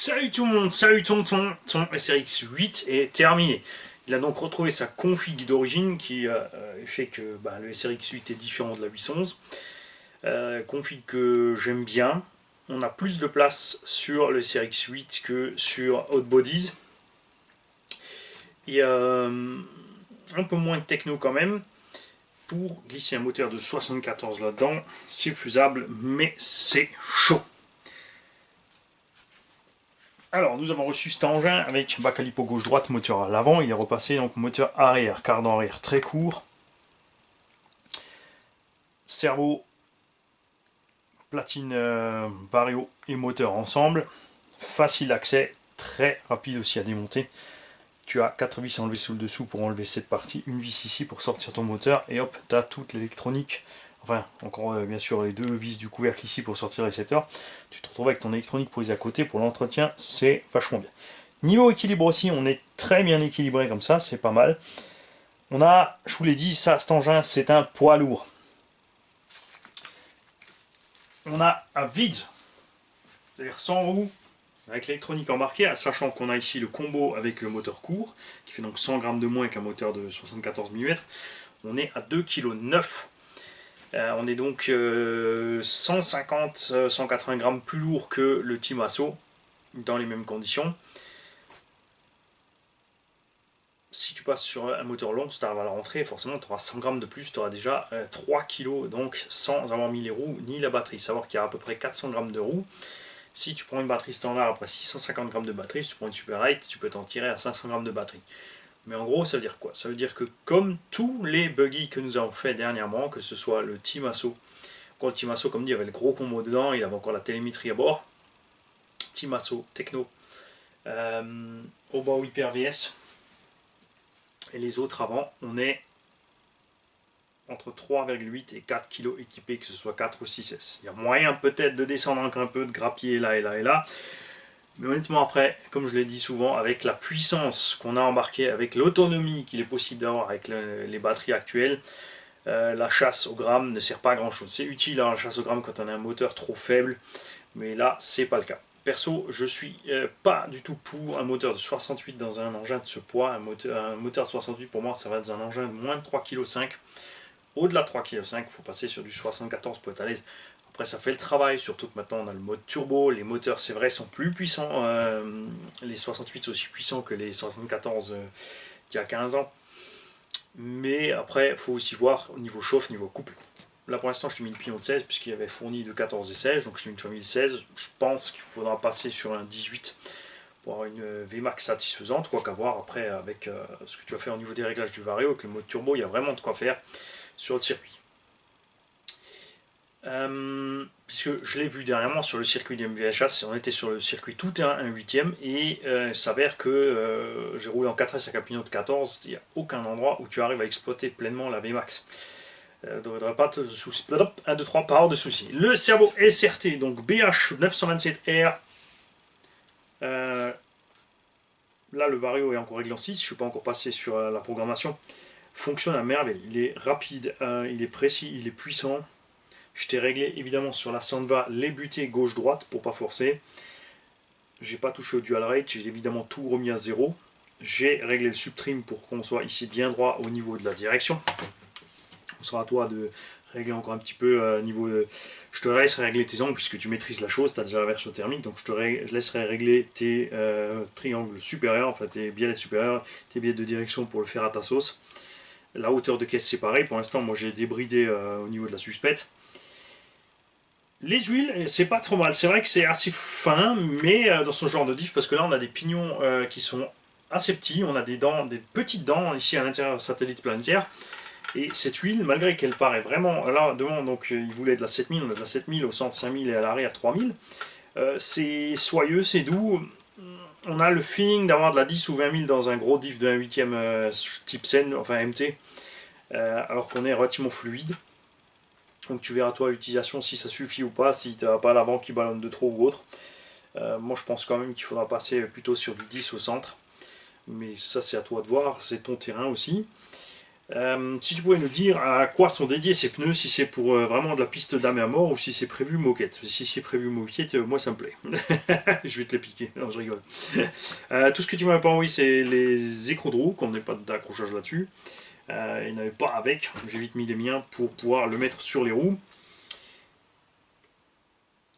Salut tout le monde, salut tonton, son SRX 8 est terminé. Il a donc retrouvé sa config d'origine qui fait que le SRX 8 est différent de la 811. Config que j'aime bien. On a plus de place sur le SRX 8 que sur Hot Bodies. Il y a un peu moins de techno quand même. Pour glisser un moteur de 74 là-dedans, c'est faisable, mais c'est chaud. Alors, nous avons reçu cet engin avec calipo gauche-droite, moteur à l'avant. Il est repassé donc moteur arrière, cardan arrière très court. Cerveau, platine, vario et moteur ensemble. Facile d'accès, très rapide aussi à démonter. Tu as 4 vis enlevées sous le dessous pour enlever cette partie, une vis ici pour sortir ton moteur, et hop, tu as toute l'électronique. Enfin, encore bien sûr les deux vis du couvercle ici pour sortir le récepteur. Tu te retrouves avec ton électronique posée à côté pour l'entretien, c'est vachement bien. Niveau équilibre aussi, on est très bien équilibré comme ça, c'est pas mal. On a, je vous l'ai dit, ça, cet engin, c'est un poids lourd. On a un vide, c'est-à-dire sans roue, avec l'électronique embarquée, sachant qu'on a ici le combo avec le moteur court, qui fait donc 100 grammes de moins qu'un moteur de 74 mm. On est à 2,9 kg. On est donc 150-180 grammes plus lourd que le Timasso dans les mêmes conditions. Si tu passes sur un moteur long, si tu arrives à la rentrée, forcément tu auras 100 grammes de plus, tu auras déjà 3 kg, donc sans avoir mis les roues ni la batterie. Savoir qu'il y a à peu près 400 grammes de roues. Si tu prends une batterie standard après 650 grammes de batterie, si tu prends une Super 8, tu peux t'en tirer à 500 grammes de batterie. Mais en gros, ça veut dire quoi? Ça veut dire que comme tous les buggy que nous avons fait dernièrement, que ce soit le Timasso, quand le Timasso, comme dit, il y avait le gros combo dedans, il avait encore la télémétrie à bord, Timasso, Techno, Oba Hyper VS, et les autres avant, on est entre 3,8 et 4 kg équipés, que ce soit 4 ou 6S. Il y a moyen peut-être de descendre encore un peu, de grappiller là et là et là. Mais honnêtement après, comme je l'ai dit souvent, avec la puissance qu'on a embarquée, avec l'autonomie qu'il est possible d'avoir avec les batteries actuelles, la chasse au gramme ne sert pas à grand chose. C'est utile la chasse au gramme quand on a un moteur trop faible, mais là c'est pas le cas. Perso, je suis pas du tout pour un moteur de 68 dans un engin de ce poids. Un moteur de 68 pour moi ça va être un engin de moins de 3,5 kg. Au-delà de 3,5 kg, il faut passer sur du 74 pour être à l'aise. Après, ça fait le travail, surtout que maintenant on a le mode turbo. Les moteurs, c'est vrai, sont plus puissants. Les 68 sont aussi puissants que les 74 qu'il y a 15 ans. Mais après, il faut aussi voir au niveau chauffe, niveau couple. Là pour l'instant, je t'ai mis une pignon de 16 puisqu'il y avait fourni de 14 et 16. Donc je t'ai mis une famille 16. Je pense qu'il faudra passer sur un 18 pour avoir une VMAX satisfaisante. Quoi qu'à voir après avec ce que tu vas faire au niveau des réglages du vario. Avec le mode turbo, il y a vraiment de quoi faire sur le circuit. Puisque je l'ai vu dernièrement sur le circuit du MVHS, on était sur le circuit tout terrain 1/8 et il s'avère que j'ai roulé en 4S avec un pignon de 14, il n'y a aucun endroit où tu arrives à exploiter pleinement la VMAX. Ne devrait pas de soucis. 1, 2, 3, pas hors de soucis. Le cerveau SRT, donc BH927R. Là, le vario est encore réglé en 6, je ne suis pas encore passé sur la programmation. Fonctionne à merveille, il est rapide, il est précis, il est puissant. Je t'ai réglé évidemment sur la Sandva les butées gauche-droite pour pas forcer. J'ai pas touché au dual rate, j'ai évidemment tout remis à zéro. J'ai réglé le subtrim pour qu'on soit ici bien droit au niveau de la direction. Ce sera à toi de régler encore un petit peu niveau de... Je te laisserai régler tes angles puisque tu maîtrises la chose, tu as déjà la version thermique, donc je te laisserai régler tes triangles supérieurs, enfin tes bielles supérieurs, tes bielles de direction pour le faire à ta sauce. La hauteur de caisse c'est pareil, pour l'instant moi j'ai débridé au niveau de la suspette. Les huiles, c'est pas trop mal. C'est vrai que c'est assez fin, mais dans ce genre de diff, parce que là on a des pignons qui sont assez petits, on a des dents, des petites dents ici à l'intérieur satellite planétaire. Et cette huile, malgré qu'elle paraît vraiment, là devant, donc il voulait de la 7000, on a de la 7000 au centre 5000 et à l'arrière 3000. C'est soyeux, c'est doux. On a le feeling d'avoir de la 10 ou 20 000 dans un gros diff de 1/8 type Sen, enfin MT, alors qu'on est relativement fluide. Donc tu verras toi l'utilisation si ça suffit ou pas, si tu n'as pas l'avant qui ballonne de trop ou autre. Moi je pense quand même qu'il faudra passer plutôt sur du 10 au centre. Mais ça c'est à toi de voir, c'est ton terrain aussi. Si tu pouvais nous dire à quoi sont dédiés ces pneus, si c'est pour vraiment de la piste d'âme à mort ou si c'est prévu moquette. Si c'est prévu moquette, moi ça me plaît. Je vais te les piquer, non je rigole. Tout ce que tu m'avais pas envoyé, c'est les écrous de roue, qu'on n'ait pas d'accrochage là-dessus. Il n'avait pas avec, j'ai vite mis les miens pour pouvoir le mettre sur les roues.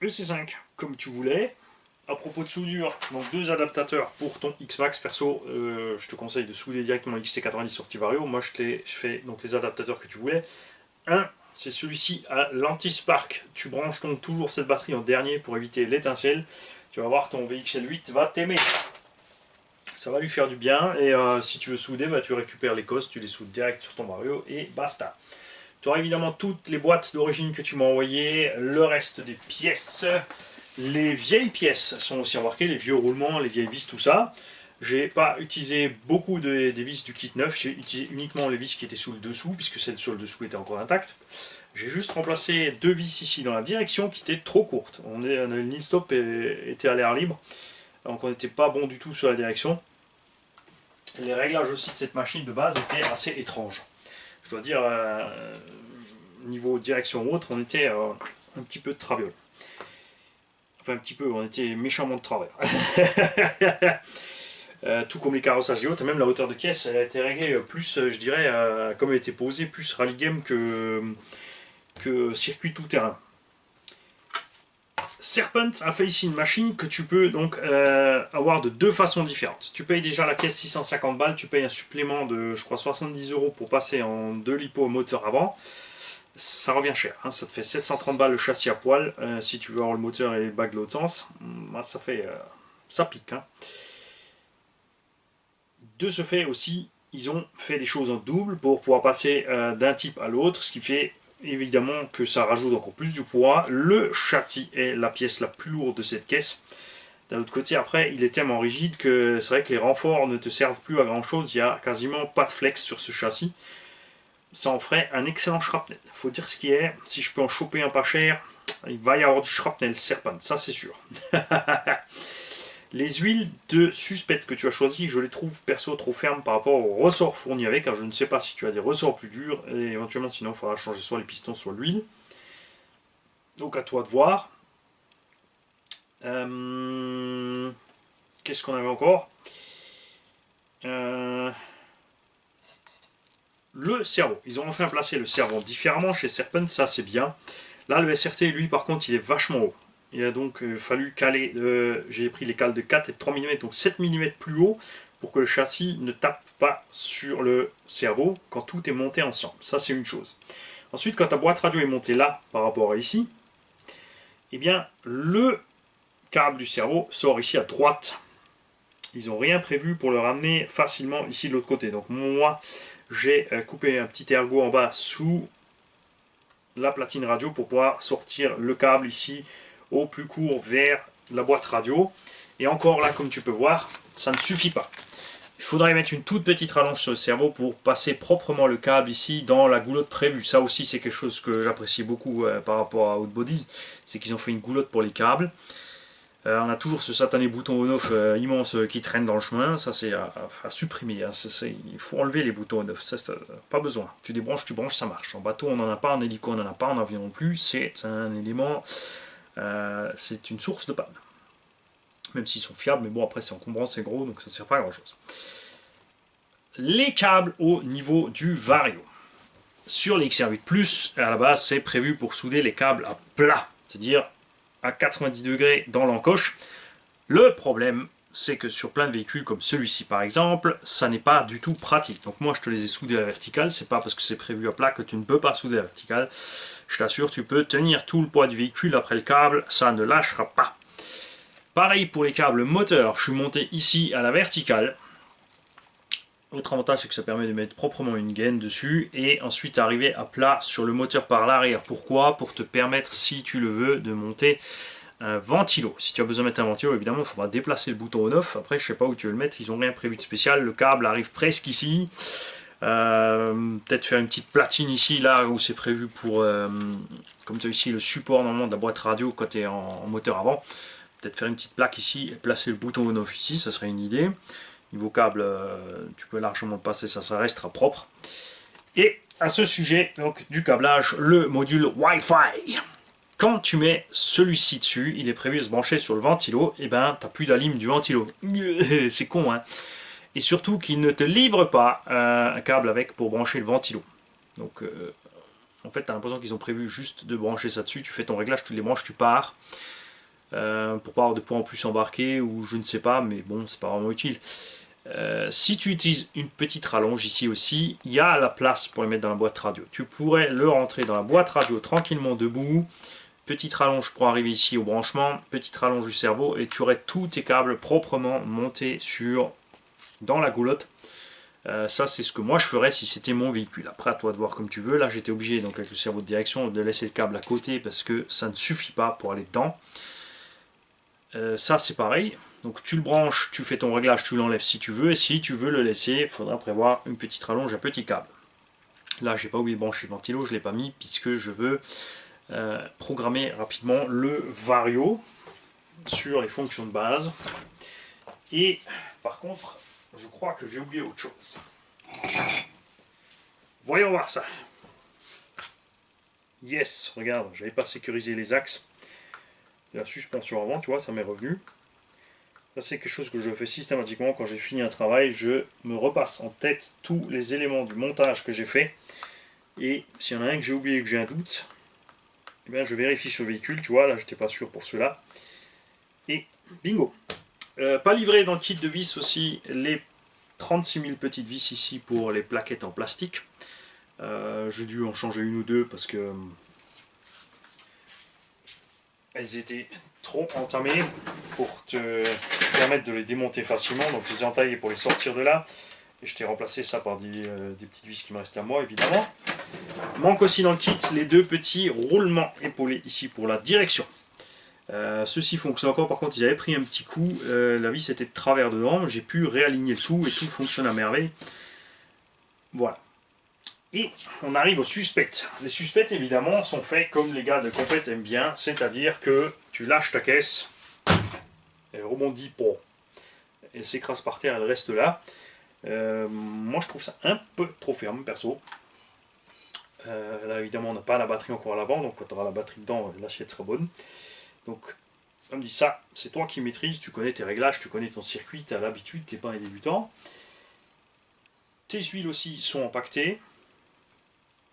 Le C5, comme tu voulais. À propos de soudure, donc 2 adaptateurs pour ton X-Max. Perso, je te conseille de souder directement XT90 sur Tivario. Moi, je fais donc les adaptateurs que tu voulais. Un, c'est celui-ci à l'anti-spark. Tu branches donc toujours cette batterie en dernier pour éviter l'étincelle. Tu vas voir, ton VXL8 va t'aimer. Ça va lui faire du bien. Et si tu veux souder, bah, tu récupères les cosses, tu les soudes direct sur ton Vario et basta. Tu auras évidemment toutes les boîtes d'origine que tu m'as envoyées, le reste des pièces. Les vieilles pièces sont aussi embarquées, les vieux roulements, les vieilles vis, tout ça. J'ai pas utilisé beaucoup des vis du kit neuf, j'ai utilisé uniquement les vis qui étaient sous le dessous, puisque celle sur le dessous était encore intacte. J'ai juste remplacé 2 vis ici dans la direction qui étaient trop courtes. Le knee stop était à l'air libre, donc on n'était pas bon du tout sur la direction. Les réglages aussi de cette machine de base étaient assez étranges. Je dois dire, niveau direction ou autre, on était un petit peu de traviole. Enfin un petit peu, on était méchamment de travers. Tout comme les carrossages et autres, même la hauteur de caisse, elle a été réglée plus, je dirais, comme elle était posée, plus rally game que circuit tout terrain. Serpent a fait ici une machine que tu peux donc avoir de 2 façons différentes. Tu payes déjà la caisse 650 balles, tu payes un supplément de, je crois, 70 € pour passer en 2 lipo moteur avant. Ça revient cher, hein, ça te fait 730 balles le châssis à poil. Si tu veux avoir le moteur et les bagues de l'autre sens, ça fait, ça pique. Hein. De ce fait aussi, ils ont fait des choses en double pour pouvoir passer d'un type à l'autre, ce qui fait évidemment que ça rajoute encore plus du poids. Le châssis est la pièce la plus lourde de cette caisse. D'un autre côté, après, il est tellement rigide que c'est vrai que les renforts ne te servent plus à grand chose. Il n'y a quasiment pas de flex sur ce châssis. Ça en ferait un excellent shrapnel. Faut dire ce qui est, si je peux en choper un pas cher, il va y avoir du shrapnel Serpent, ça c'est sûr. Les huiles de suspecte que tu as choisies, je les trouve perso trop fermes par rapport au ressort fourni avec, car je ne sais pas si tu as des ressorts plus durs, et éventuellement sinon il faudra changer soit les pistons, soit l'huile. Donc à toi de voir. Qu'est-ce qu'on avait encore Le cerveau. Ils ont enfin placé le cerveau différemment chez Serpent, ça c'est bien. Là, le SRT, lui, par contre, il est vachement haut. Il a donc fallu caler, j'ai pris les cales de 4 et de 3 mm, donc 7 mm plus haut, pour que le châssis ne tape pas sur le cerveau quand tout est monté ensemble. Ça, c'est une chose. Ensuite, quand ta boîte radio est montée là, par rapport à ici, eh bien, le câble du cerveau sort ici à droite. Ils n'ont rien prévu pour le ramener facilement ici de l'autre côté. Donc moi, j'ai coupé un petit ergot en bas sous la platine radio pour pouvoir sortir le câble ici au plus court vers la boîte radio. Et encore là, comme tu peux voir, ça ne suffit pas. Il faudrait mettre une toute petite rallonge sur le cerveau pour passer proprement le câble ici dans la goulotte prévue. Ça aussi, c'est quelque chose que j'apprécie beaucoup par rapport à Outbodies, c'est qu'ils ont fait une goulotte pour les câbles. On a toujours ce satané bouton on-off immense qui traîne dans le chemin, ça c'est à supprimer, hein. Il faut enlever les boutons on-off, ça pas besoin. Tu débranches, tu branches, ça marche. En bateau on n'en a pas, en hélico on n'en a pas, en avion non plus, c'est un élément, c'est une source de panne. Même s'ils sont fiables, mais bon après c'est encombrant, c'est gros, donc ça ne sert pas à grand chose. Les câbles au niveau du Vario. Sur les XR8+, à la base c'est prévu pour souder les câbles à plat, c'est-à-dire à 90 degrés dans l'encoche. Le problème, c'est que sur plein de véhicules comme celui-ci par exemple, ça n'est pas du tout pratique. Donc moi je te les ai soudés à la verticale, c'est pas parce que c'est prévu à plat que tu ne peux pas souder à la verticale. Je t'assure, tu peux tenir tout le poids du véhicule après le câble, ça ne lâchera pas. Pareil pour les câbles moteurs, je suis monté ici à la verticale. Autre avantage, c'est que ça permet de mettre proprement une gaine dessus et ensuite arriver à plat sur le moteur par l'arrière. Pourquoi? Pour te permettre, si tu le veux, de monter un ventilo. Si tu as besoin de mettre un ventilo, évidemment, il faudra déplacer le bouton on-off. Après, je ne sais pas où tu veux le mettre, ils n'ont rien prévu de spécial. Le câble arrive presque ici. Peut-être faire une petite platine ici, là où c'est prévu pour, comme tu as ici le support normalement de la boîte radio quand tu es en moteur avant. Peut-être faire une petite plaque ici et placer le bouton on-off ici, ça serait une idée. Niveau câble, tu peux largement le passer, ça restera propre. Et à ce sujet donc, du câblage, le module Wi-Fi. Quand tu mets celui-ci dessus, il est prévu de se brancher sur le ventilo, et ben t'as plus la lime du ventilo. C'est con, hein. Et surtout qu'il ne te livre pas un câble avec pour brancher le ventilo. Donc en fait t'as l'impression qu'ils ont prévu juste de brancher ça dessus, tu fais ton réglage, tu les branches, tu pars. Pour pas avoir de points en plus embarqués ou je ne sais pas, mais bon c'est pas vraiment utile. Si tu utilises une petite rallonge ici aussi, il y a la place pour les mettre dans la boîte radio. Tu pourrais le rentrer dans la boîte radio tranquillement debout. Petite rallonge pour arriver ici au branchement, petite rallonge du cerveau et tu aurais tous tes câbles proprement montés dans la goulotte. Ça c'est ce que moi je ferais si c'était mon véhicule. Après à toi de voir comme tu veux. Là j'étais obligé donc avec le cerveau de direction de laisser le câble à côté parce que ça ne suffit pas pour aller dedans. Ça c'est pareil. Donc tu le branches, tu fais ton réglage, tu l'enlèves si tu veux. Et si tu veux le laisser, il faudra prévoir une petite rallonge, un petit câble. Là j'ai pas oublié de brancher le ventilo, je ne l'ai pas mis puisque je veux programmer rapidement le Vario sur les fonctions de base. Et par contre, je crois que j'ai oublié autre chose. Voyons voir ça. Yes, regarde, j'avais pas sécurisé les axes de la suspension avant, tu vois, ça m'est revenu. Ça c'est quelque chose que je fais systématiquement quand j'ai fini un travail, je me repasse en tête tous les éléments du montage que j'ai fait. Et s'il y en a un que j'ai oublié et que j'ai un doute, eh bien, je vérifie sur le véhicule, tu vois, là j'étais pas sûr pour cela. Et bingo. Pas livré dans le kit de vis aussi les 36 000 petites vis ici pour les plaquettes en plastique. J'ai dû en changer une ou deux parce que elles étaient trop entamées pour te permettre de les démonter facilement. Donc je les ai entaillées pour les sortir de là. Et je t'ai remplacé ça par des petites vis qui me restaient à moi évidemment. Manque aussi dans le kit les deux petits roulements épaulés ici pour la direction. Ceci fonctionne encore, par contre ils avaient pris un petit coup, la vis était de travers dedans, j'ai pu réaligner le tout et tout fonctionne à merveille. Voilà. Et on arrive aux suspects. Les suspects évidemment sont faits comme les gars de compète aiment bien, c'est-à-dire que tu lâches ta caisse, elle rebondit pour, elle s'écrase par terre, elle reste là. Moi je trouve ça un peu trop ferme perso. Là évidemment on n'a pas la batterie encore à l'avant, donc quand tu auras la batterie dedans, l'assiette sera bonne. Donc on me dit ça, c'est toi qui maîtrises, tu connais tes réglages, tu connais ton circuit, tu as l'habitude, tu n'es pas un débutant. Tes huiles aussi sont empaquetées.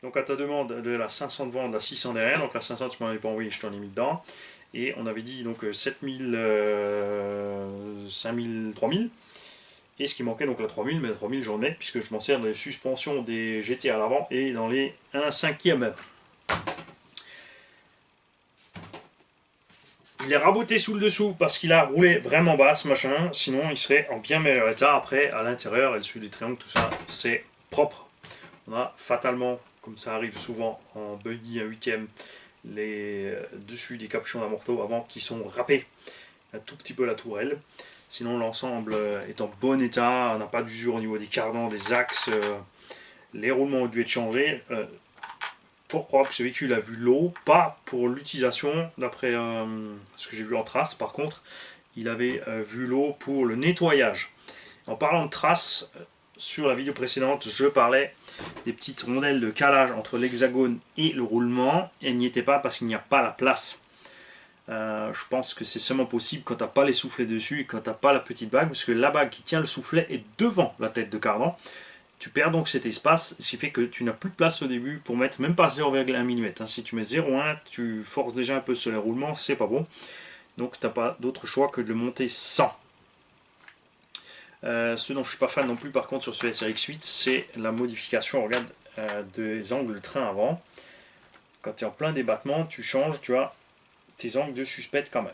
Donc à ta demande de la 500 devant, de la 600 derrière, donc la 500 tu m'en avais pas envoyé, je t'en ai mis dedans. Et on avait dit donc 7000, 5000, 3000. Et ce qui manquait donc la 3000, mais la 3000 j'en ai puisque je m'en sers dans les suspensions des GT à l'avant et dans les 1/5e. Il est raboté sous le dessous parce qu'il a roulé vraiment bas ce machin, sinon il serait en bien meilleur état. Après à l'intérieur et le dessus des triangles, tout ça c'est propre. On a fatalement, comme ça arrive souvent en buggy 1/8, les dessus des capuchons d'amorto avant qui sont râpés un tout petit peu la tourelle. Sinon l'ensemble est en bon état, on n'a pas d'usure au niveau des cardans, des axes, les roulements ont dû être changés. Fort probable que ce véhicule a vu l'eau, pas pour l'utilisation, d'après ce que j'ai vu en trace. Par contre, il avait vu l'eau pour le nettoyage. En parlant de traces, sur la vidéo précédente, je parlais des petites rondelles de calage entre l'hexagone et le roulement. Elles n'y étaient pas parce qu'il n'y a pas la place. Je pense que c'est seulement possible quand tu n'as pas les soufflets dessus et quand tu n'as pas la petite bague, parce que la bague qui tient le soufflet est devant la tête de cardan. Tu perds donc cet espace, ce qui fait que tu n'as plus de place au début pour mettre même pas 0,1 mm. Si tu mets 0,1, tu forces déjà un peu sur les roulements, c'est pas bon. Donc tu n'as pas d'autre choix que de le monter sans. Ce dont je ne suis pas fan non plus par contre sur ce SRX8, c'est la modification, regarde, des angles de train avant. Quand tu es en plein débattement, tu changes, tu as tes angles de suspect quand même.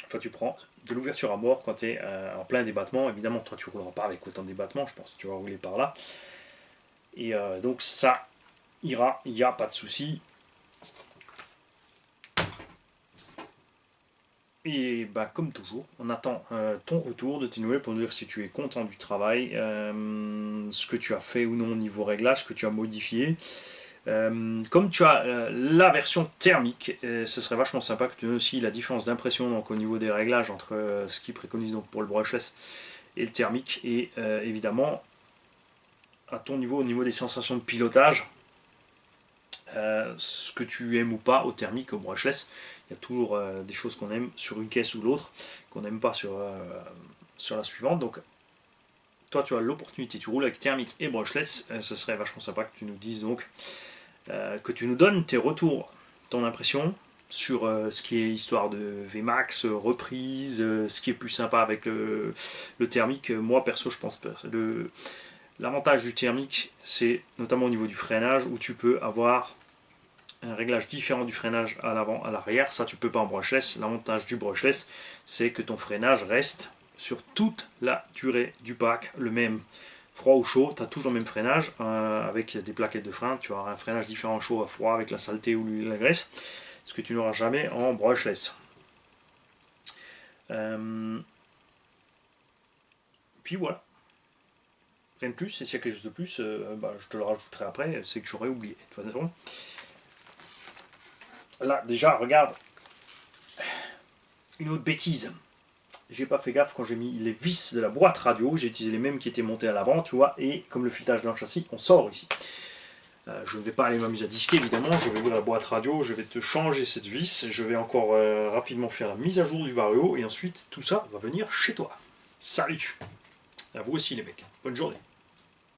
Enfin, tu prends de l'ouverture à bord quand tu es en plein débattement. Évidemment, toi, tu ne rouleras pas avec autant de débattement. Je pense que tu vas rouler par là. Et donc, ça ira. Il n'y a pas de souci. Et bah, comme toujours, on attend ton retour de tes nouvelles pour nous dire si tu es content du travail, ce que tu as fait ou non au niveau réglage, ce que tu as modifié. Comme tu as la version thermique, ce serait vachement sympa que tu aies aussi la différence d'impression donc au niveau des réglages entre ce qu'ils préconisent donc pour le brushless et le thermique, et évidemment à ton niveau, au niveau des sensations de pilotage, ce que tu aimes ou pas au thermique, au brushless. Il y a toujours des choses qu'on aime sur une caisse ou l'autre, qu'on n'aime pas sur la suivante. Donc toi tu as l'opportunité, tu roules avec thermique et brushless, ce serait vachement sympa que tu nous dises donc, que tu nous donnes tes retours, ton impression sur ce qui est histoire de VMAX, reprise, ce qui est plus sympa avec le thermique. Moi perso je pense pas. L'avantage du thermique, c'est notamment au niveau du freinage, où tu peux avoir un réglage différent du freinage à l'avant, à l'arrière. Ça, tu peux pas en brushless. L'avantage du brushless, c'est que ton freinage reste sur toute la durée du pack le même. Froid ou chaud, tu as toujours le même freinage avec des plaquettes de frein. Tu auras un freinage différent chaud à froid avec la saleté ou la graisse, ce que tu n'auras jamais en brushless. Puis voilà. Rien de plus, et s'il y a quelque chose de plus, je te le rajouterai après, c'est que j'aurais oublié. De toute façon, là, déjà, regarde, une autre bêtise. J'ai pas fait gaffe quand j'ai mis les vis de la boîte radio, j'ai utilisé les mêmes qui étaient montées à l'avant, tu vois, et comme le filetage dans le châssis, on sort ici. Je ne vais pas aller m'amuser à disquer, évidemment, je vais ouvrir la boîte radio, je vais te changer cette vis, je vais encore rapidement faire la mise à jour du Vario, et ensuite, tout ça va venir chez toi. Salut! À vous aussi les mecs, bonne journée.